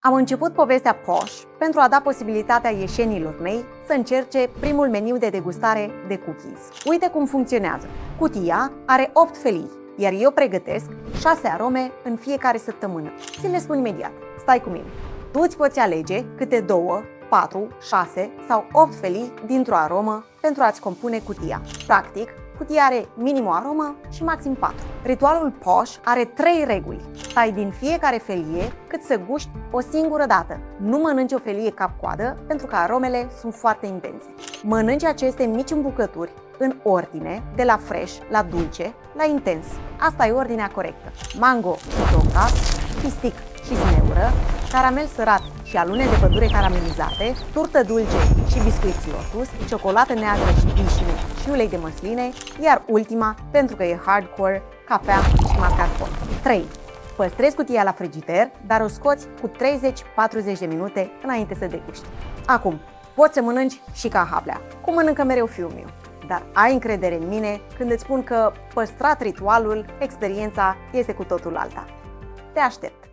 Am început povestea Posh pentru a da posibilitatea ieșenilor mei să încerce primul meniu de degustare de cookies. Uite cum funcționează. Cutia are 8 felii, iar eu pregătesc 6 arome în fiecare săptămână. Ți le spun imediat. Stai cu mine. Tu îți poți alege câte 2, 4, 6 sau 8 felii dintr-o aromă pentru a-ți compune cutia. Practic, cutia are minim o aromă și maxim 4. Ritualul Posh are 3 reguli. Tai din fiecare felie cât să guști o singură dată. Nu mănânci o felie cap-coadă pentru că aromele sunt foarte intense. Mănânci aceste mici îmbucături în ordine, de la fresh la dulce la intens. Asta e ordinea corectă. Mango și tonka, pistic și sneură, caramel sărat și alune de pădure caramelizate, turtă dulce și biscuiți lotus, ciocolată neagră și vișine și ulei de măsline, iar ultima, pentru că e hardcore, cafea și mascarpone. 3. Păstrezi cutia la frigider, dar o scoți cu 30-40 de minute înainte să deguști. Acum, poți să mănânci și ca hablea, cum mănâncă mereu fiul meu. Dar ai încredere în mine când îți spun că, păstrat ritualul, experiența este cu totul alta. Te aștept!